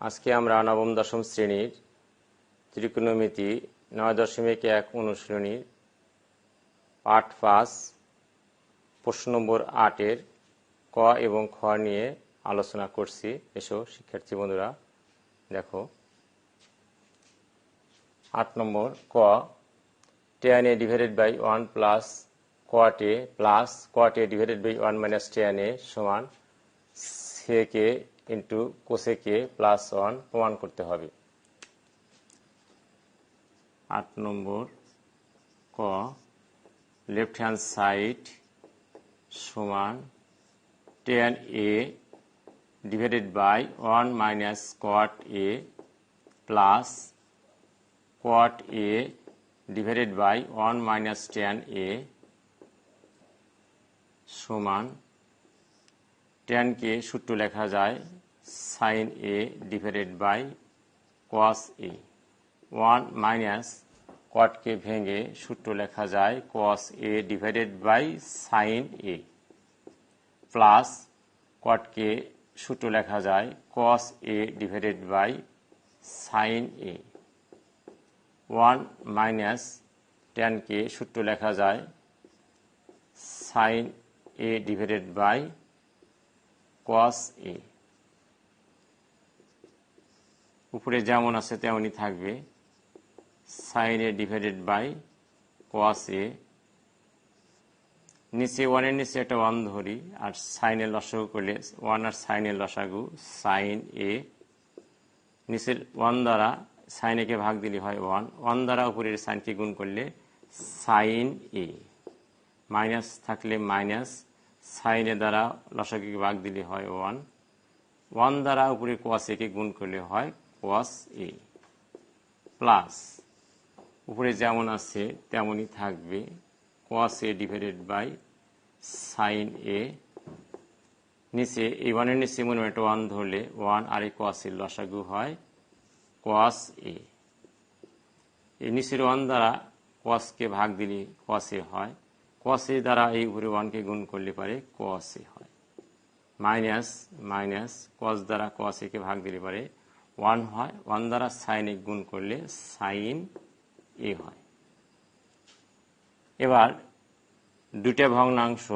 আজকে আমরা নবম দশম শ্রেণীর ত্রিকোণমিতি 9.1 অনুশীলনীর পাঠ 5 প্রশ্ন নম্বর 8 এর ক এবং খ নিয়ে আলোচনা করছি। এসো শিক্ষার্থী বন্ধুরা দেখো। 8 নম্বর ক, tan a divided by 1 plus cot a divided by 1 minus tan a সমান sec a into cosec a plus 1 প্রমাণ করতে হবে। 8 নম্বর ক, লেফট হ্যান্ড সাইড সমান tan a divided by 1 minus cot a plus cot a divided by 1 minus tan a সমান tan কে সূত্র লেখা যায় sin a divided by cos a। 1 minus cot কে ভেঙে সূত্র লেখা যায় cos a divided by sin a plus cot কে সূত্র লেখা যায় cos a divided by sin a। 1 minus tan কে সূত্র লেখা যায় sin a divided by cos a। উপরে যেমন আছে তেমনই থাকবে sin a divided by cos a। নিচে 1 এর নিচে একটা 1 ধরি আর sin এর লসাগু করলে 1 আর sin এর লসাগু sin a। নিচের 1 দ্বারা sin a কে ভাগ দিলে হয় 1, 1 দ্বারা উপরের sin কে গুণ করলে sin a, মাইনাস থাকলে মাইনাস sin a দ্বারা লসাগুকে ভাগ দিলে হয় 1, 1 দ্বারা উপরে cos a কে গুণ করলে হয় cos a প্লাস উপরে যেমন আছে তেমনই থাকবে cos a divided by sin a। নিচে এই 1 এর নিচে মনে একটা 1 ধরলে 1 আর এই cos এর লসাগু হয় cos a। এই নিচের 1 দ্বারা cos কে ভাগ দিলে cos a হয়, cos a দ্বারা এই উপরে 1 কে গুণ করলে পারে cos a হয়, মাইনাস মাইনাস cos দ্বারা cos a কে ভাগ দিলে পারে 1 হয়, 1 দ্বারা sin a গুণ করলে sin a হয়। এবার দুইটা ভগ্নাংশ,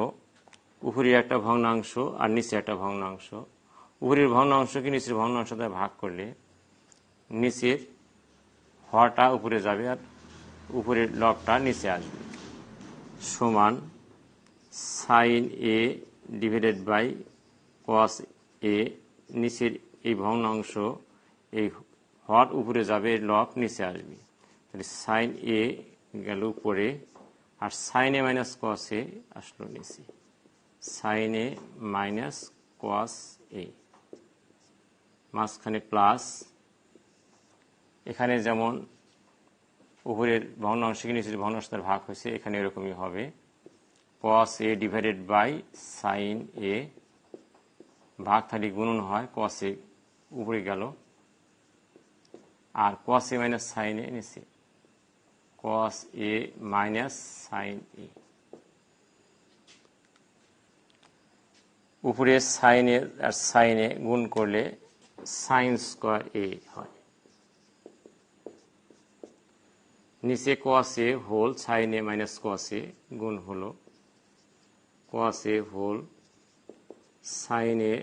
উপরে একটা ভগ্নাংশ আর নিচে একটা ভগ্নাংশ, উপরের ভগ্নাংশকে নিচের ভগ্নাংশ দ্বারা ভাগ করলে নিচের হরটা উপরে যাবে আর উপরের লবটা নিচে আসবে সমান sin a divided by cos a। নিচের এই ভগ্নাংশ এই হর উপরে যাবে, লব নিচে আসবে, তাহলে sin a গেল উপরে আর sin a minus cos a আসলো নিচে, sin a minus cos a, মাঝখানে প্লাস। এখানে যেমন উপরের ভগ্নাংশকে নিচের ভগ্নাংশ দ্বারা ভাগ হয়েছে, এখানে এরকমই হবে cos a divided by sin a, ভাগ থাকলে গুণন হয় cos a উপরে গেল আর cos a minus sin a নিচে, cos a minus sin a। উপরে sin a R sin a গুণ করলে sin square a হয়, নিচে cos a whole sin a minus cos a গুণ হলো cos a whole sin a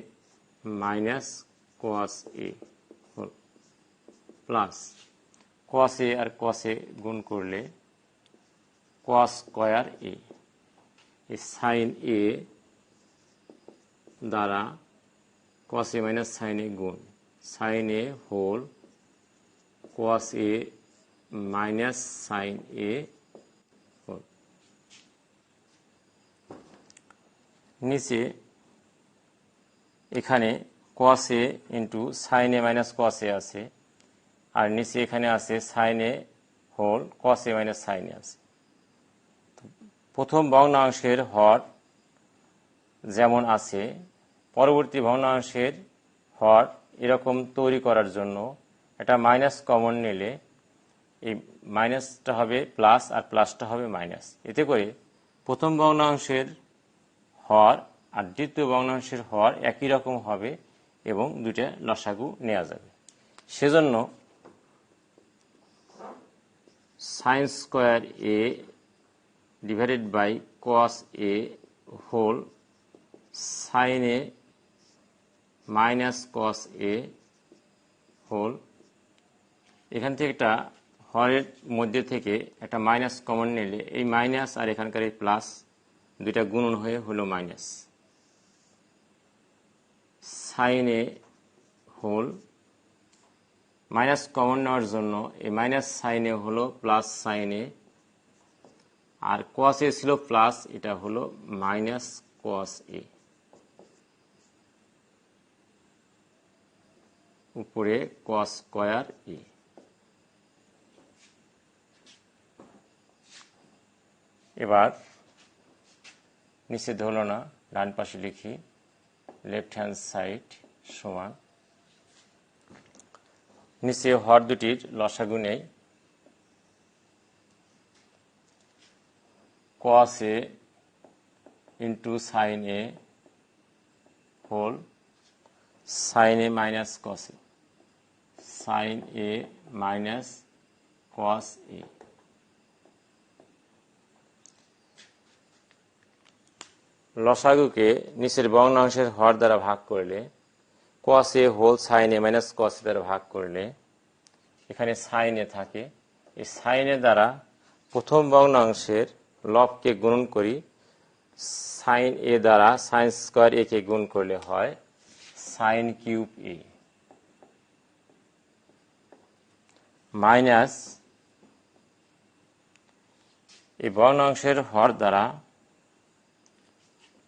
minus cos a whole plus cos a আর cos a গুণ করলে cos square a। এই sin a দ্বারা cos a minus sin a গুণ sin a whole cos a minus sin a whole. নিচে এখানে cos a into sin a minus cos a আছে আর নিচে এখানে আছে sin a whole cos a minus sin a আছে। প্রথম ভগ্নাংশের হর যেমন আছে, পরবর্তী ভগ্নাংশের হর এরকম তৈরি করার জন্য এটা মাইনাস কমন নিলে এই মাইনাসটা হবে প্লাস আর প্লাসটা হবে মাইনাস, এতে করে প্রথম ভগ্নাংশের হর আর দ্বিতীয় ভগ্নাংশের হর একই রকম হবে এবং দুইটা লসাগু নেওয়া যাবে। সেজন্য sine square a divided by cos a whole sine a minus cos a whole, এখান থেকে একটা হরের মধ্যে থেকে একটা মাইনাস কমন নিলে এই মাইনাস আর এখানকার এই প্লাস দুইটা গুণন হয়ে হলো minus sine a whole, minus common নেওয়ার জন্য এই মাইনাস সাইন এ হলো প্লাস সাইন এ, আর কস এ ছিল প্লাস, এটা হলো মাইনাস কস এ, উপরে কস স্কয়ার এ। এবার নিচে ধরল না, ডান পাশে লিখি লেফট হ্যান্ড সাইড সমান, নিচে হর দুটির লসাগু নেই, কস a into sine a whole sine a minus cos A, sign a minus cos এ। লসাগুকে নিচের ভগ্নাংশের হর দ্বারা ভাগ করলে, কস a whole sine a minus cos এ দ্বারা ভাগ করলে এখানে সাইন এ থাকে, এই সাইন এ দ্বারা প্রথম ভগ্নাংশের লবকে গুণন করি, সাইন এ দ্বারা সাইন স্কয়ার এ কে গুণ করলে হয় সাইন কিউব এ মাইনাস এই ভগ্নাংশের হর দ্বারা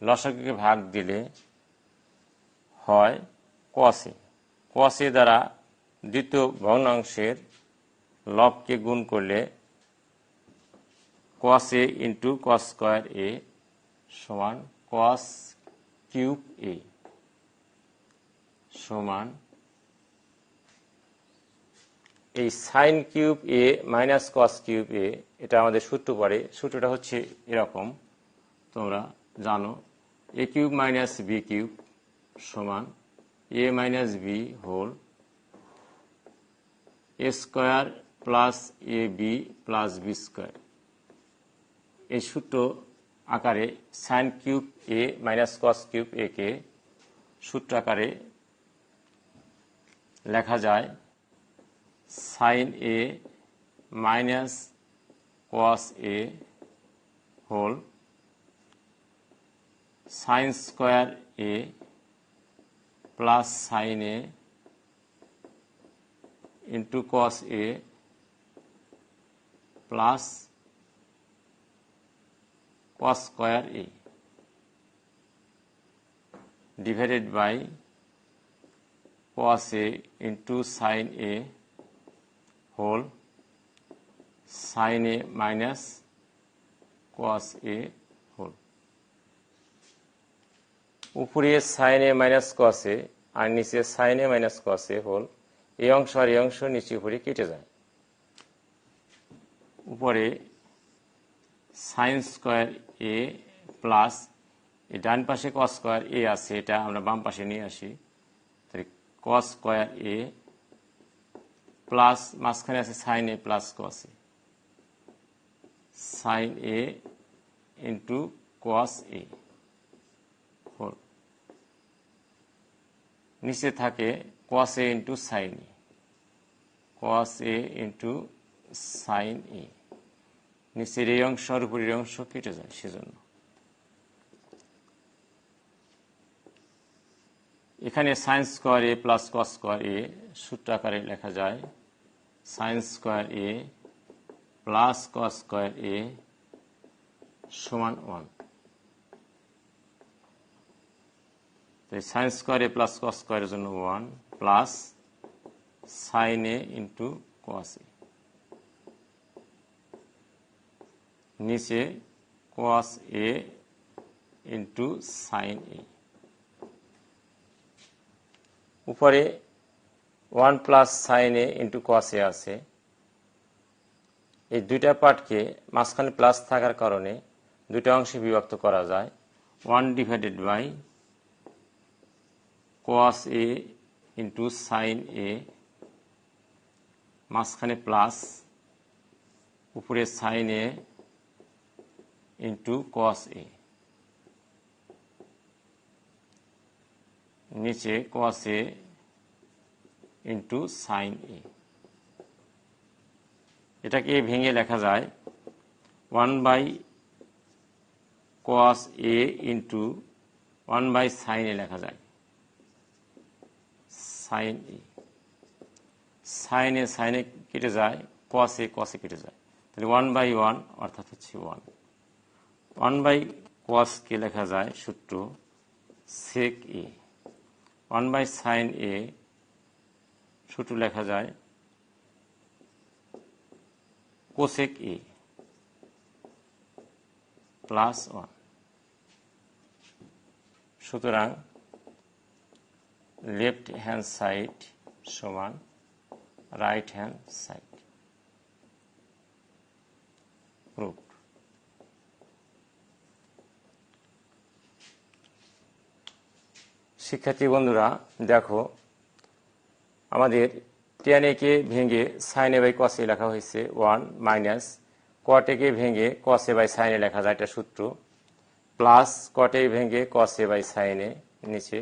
লসাগুকে ভাগ দিলে হয় কস এ, কস এ দ্বারা দ্বিতীয় ভগ্নাংশের লবকে গুণ করলে কস এ ইন্টু কস স্কয়ার এ সমান কস কিউব এ সমান এই sign cube a minus cos cube a, এটা আমাদের সূত্র পড়ে, সূত্রটা হচ্ছে এরকম, তোমরা জানো, এ কিউব মাইনাস বি কিউব সমান a minus b whole A square plus a b plus B square. এই সূত্র আকারে sign cube a minus cos cube এ কে সূত্র আকারে লেখা যায় sign a minus cos a whole sine square A plus sine a into cos A plus cos square a divided by cos a into sine a whole sine a minus cos a whole, উপরে sine a minus cos a আর নিচে sine a minus cos a whole, এই অংশ আর এই অংশ নিচে উপরে কেটে যায়, উপরে সাইন স্কয়ার এ প্লাস এই ডান পাশে কস স্কয়ার এ আছে, এটা আমরা বাম পাশে নিয়ে আসি, কস স্কয়ার এ প্লাস মাঝখানে আছে sign A plus cos A, sign a into cos a whole, নিচে থাকে কস a into sine A, cos a into sine এ, নিচের এই অংশ আর উপরের অংশ কেটে যায়, সেজন্য এখানে সাইন স্কয়ার এ প্লাস কস স্কয়ার এ সূত্র আকারে লেখা যায় সাইন স্কয়ার এ প্লাস কস স্কয়ার এ সমান 1। সাইন স্কয়ার এ প্লাস কস স্কয়ারের জন্য 1 plus sine a into cos এ, নিচে কস এ ইন্টু সাইন এ, উপরে 1 plus sine a into cos এ আছে, এই দুইটা পার্টকে মাঝখানে প্লাস থাকার কারণে দুইটা অংশে বিভক্ত করা যায়, 1 divided by cos a into sine a মাঝখানে প্লাস, উপরে সাইন এ ইন্টু কস এ, নিচে কস এ ইন্টু সাইন এ। এটাকে ভেঙে লেখা যায় 1/cos a into 1/sin a লেখা যায়, সাইন এ। সাইন এ কেটে যায়, কস এ কেটে যায়, তাহলে 1/1 অর্থাৎ হচ্ছে 1। 1/cos কে লেখা যায় সূত্র sec a, 1/sin a সূত্র লেখা যায় cosec a প্লাস 1। সুতরাং লেফট হ্যান্ড সাইড সমান রাইট হ্যান্ড সাইড। প্রুফ। শিক্ষার্থী বন্ধুরা দেখো, আমাদের tan a কে ভেঙে sin a by cos a লেখা হয়েছে 1 মাইনাস cot a কে ভেঙে cos a by sin a লেখা যায়, এটা সূত্র, প্লাস cot a ভেঙে cos a by sin a, নিচে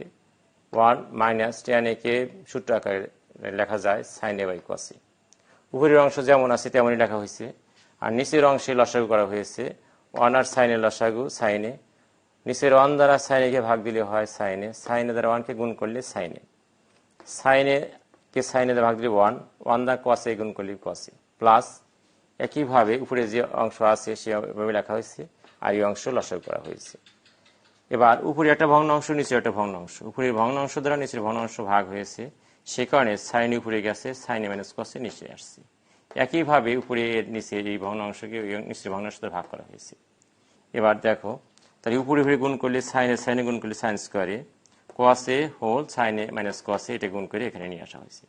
1 মাইনাস tan a কে সূত্র আকারে লেখা যায় sin a by cos a। উপরের অংশ যেমন আছে তেমনই লেখা হয়েছে, আর নিচের অংশে লসাগু করা হয়েছে 1 আর sin a লসাগু sin a, নিচের 1 দ্বারা sin a কে ভাগ দিলে হয় sin a, sin a দ্বারা 1 কে গুণ করলে sin a, sin a K sin a দ্বারা ভাগ দিলে 1 দ্বারা cos a গুণ করলে cos a, প্লাস একইভাবে উপরে যে অংশ আছে সেভাবে লেখা হয়েছে, আর এই অংশ লসাগু করা হয়েছে। এবার উপরে একটা ভগ্নাংশ, নিচে একটা ভগ্নাংশ, উপরের ভগ্নাংশ দ্বারা নিচের ভগ্নাংশ ভাগ হয়েছে, সে কারণে sin a উপরে গেছে, sin a minus cos a নিচে আসছে। একইভাবে উপরে এর নিচে এই ভগ্নাংশকে নিচের ভগ্নাংশ দ্বারা ভাগ করা হয়েছে। এবার দেখো, তাহলে উপরে উপরে গুণ করলে sin a গুণ করলে sin স্কোয়ারে, cos a whole sin a minus cos a, এটা গুণ করে এখানে নিয়ে আসা হয়েছে,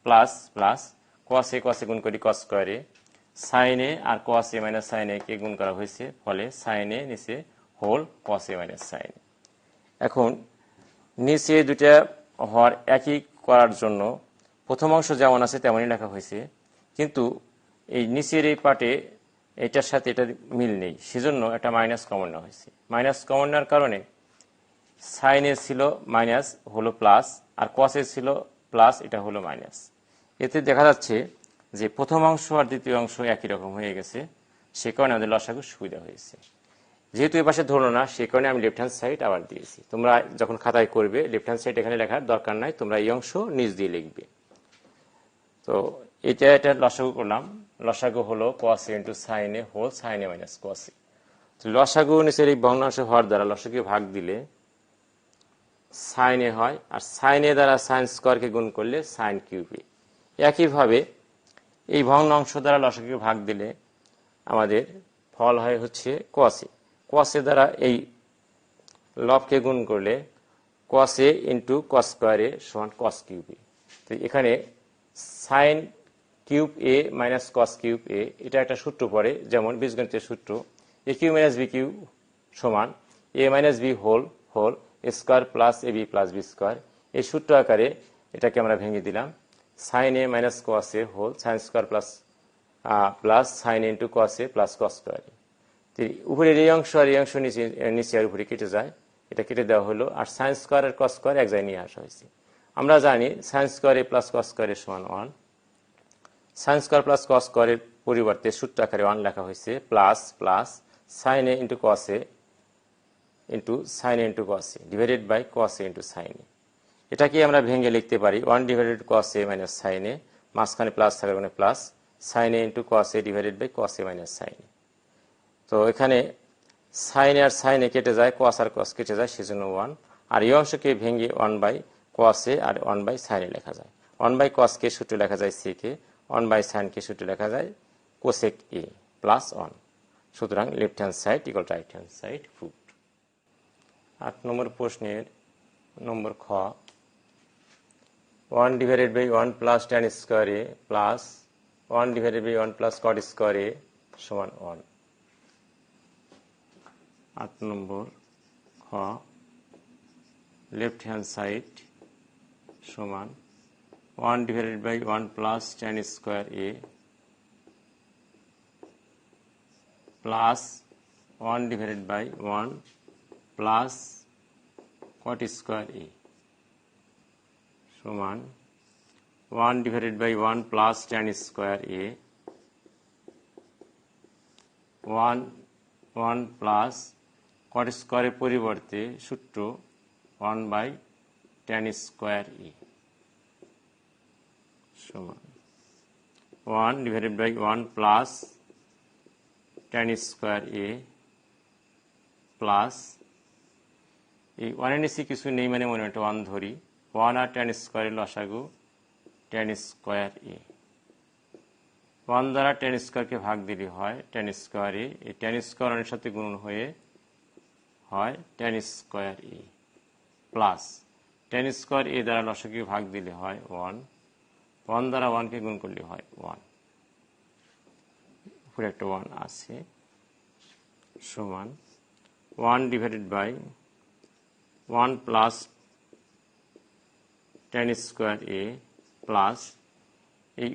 প্লাস প্লাস cos a গুণ করি cos স্কোয়ারে, sin a আর cos a minus sin a কে গুণ করা হয়েছে, ফলে sin a নিচে whole cos a minus sin a। এখন নিচে দুটা হর একই করার জন্য প্রথম অংশ যেমন আছে তেমনই লেখা হয়েছে, কিন্তু এই নিচের এই পার্টে এটার সাথে এটা মিল নেই, সেজন্য একটা মাইনাস কমন নেওয়া হয়েছে। মাইনাস কমন নেওয়ার কারণে সাইন এ ছিল মাইনাস হলো প্লাস, আর কস এ ছিল প্লাস, এটা হলো মাইনাস। এতে দেখা যাচ্ছে যে প্রথম অংশ আর দ্বিতীয় অংশ একই রকম হয়ে গেছে, সে কারণে আমাদের লসাগু সুবিধা হয়েছে। যেহেতু এ পাশে ধরলো না, সে কারণে আমি লেফট হ্যান্ড সাইড আবার দিয়েছি। তোমরা যখন খাতায় করবে লেফট হ্যান্ড সাইড এখানে লেখার দরকার নাই, তোমরা এই অংশ নিচ দিয়ে লিখবে। তো এটা লসাগু করলাম, লসাগু হলো cos a into sine a whole sine a minus cos a। তো লসাগু নিচের এই ভগ্নাংশ হওয়ার দ্বারা লসাগুকে ভাগ দিলে সাইন এ হয়, আর সাইন এ দ্বারা সাইন স্কোয়ারকে গুণ করলে সাইন কিউব এ। একইভাবে এই ভগ্নাংশ দ্বারা লসাগুকে ভাগ দিলে আমাদের ফল হয় হচ্ছে cos a। cos a দ্বারা এই লবকে গুণ করলে cos a into cos square a সমান cos কিউব এ। তো এখানে sine cube a minus cos cube a, এটা একটা সূত্র পড়ে, যেমন বীজগণিতের সূত্র a cube minus b cube সমান a minus b whole whole square plus a b plus b square. এই সূত্র আকারে এটাকে আমরা ভেঙে দিলাম, sine a minus cos a whole sine square plus plus sine into cos a plus cos square. উপরের এই অংশ আর এই অংশ নিচে আর উপরে কেটে যায়, এটা কেটে দেওয়া হলো, আর সাইন স্কোয়ার আর cos স্কোয়ার এক জায়গায় নিয়ে আসা হয়েছে। আমরা জানি সাইন স্কোয়ার এ প্লাস cos স্কোয়ার এর সমান 1, সাইন স্কোয়ার প্লাস cos স্কোয়ারের পরিবর্তে সূত্র আকারে 1 লেখা হয়েছে, plus plus sine a into cos a into sine a into cos a divided by cos a into sine a. এটাকে আমরা ভেঙে লিখতে পারি 1 divided cos a minus sine a, মাঝখানে প্লাস থাকার কারণে plus sine a into cos a divided by cos a minus sine a. তো এখানে সাইন আর সাইন এ কেটে যায়, cos আর cos কেটে যায়, সেজন্য 1, আর এই অংশকে ভেঙে 1/cos a R 1/sin a লেখা যায়। 1/cos কে সূত্র লেখা যায় sec a, 1/sin কে সূত্র লেখা যায় cosec a প্লাস 1। সুতরাং left hand side equal right hand side proved. 8 number প্রশ্নের নম্বর খ, 1 divided by 1 plus tan square a plus 1 divided by 1 plus cot square a সমান 1। 8 নম্বর খ, লেফট হ্যান্ড সাইড সমান 1 divided by 1 plus tan square A plus 1 divided by 1 plus cot square A সমান 1 divided by 1 plus tan square A 1 plus cot square এর পরিবর্তে সূত্র 1 by tan square A সমান 1 divided by 1 plus tan square A plus এই 1 এর নিচে কিছু নেই মানে মনে একটা 1 ধরি 1 আর tan square এর লসাগু tan square A 1 দ্বারা tan square কে ভাগ দিলে হয় tan square A এই tan square এর সাথে গুণন হয়ে হয় tan square A plus tan square A দ্বারা লসাগুকে ভাগ দিলে হয় 1 1 দ্বারা 1 কে গুণ করলে হয় 1 উপরে একটা 1 আছে সমান 1 divided by 1 plus tan square A plus এই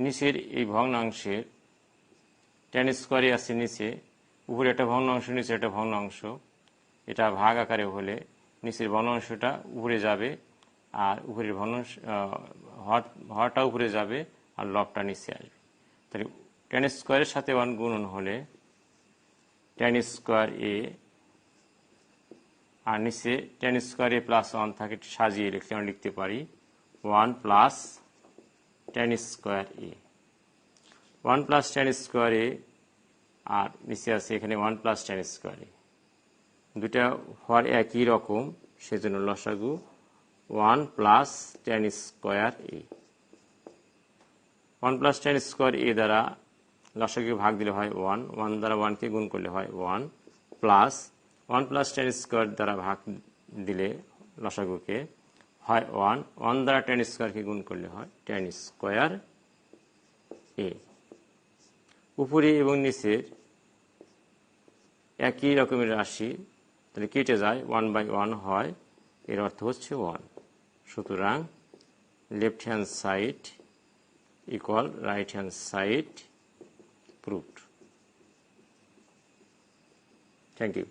নিচের এই ভগ্নাংশের tan square A আছে নিচে উপরে একটা ভগ্নাংশ নিচে একটা ভগ্নাংশ এটা ভাগ আকারে হলে নিচের ভগ্নাংশটা উপরে যাবে আর উপরের ভগ্নাংশ হরটা উপরে যাবে আর লবটা নিচে আসবে তাহলে tan square এর সাথে 1 গুণন হলে tan square A আর নিচে tan square A plus 1 থাকে সাজিয়ে লিখলে আমরা লিখতে পারি 1 plus tan square A 1 plus tan square A আর নিচে আছে এখানে 1 plus tan square A দুটা হর একই রকম সেজন্য লসাগু 1 plus tan square A 1 plus tan square A দ্বারা লসাগুকে ভাগ দিলে হয় 1 1 দ্বারা 1 কে গুণ করলে হয় 1 প্লাস 1 plus tan square দ্বারা ভাগ দিলে লসাগুকে হয় 1 1 দ্বারা tan square কে গুণ করলে হয় tan square A উপরে এবং নিচের একই রকমের রাশি তাহলে কেটে যায় 1 by 1 হয় এর অর্থ হচ্ছে 1 সুতরাং left hand side equal right hand side proved. Thank you.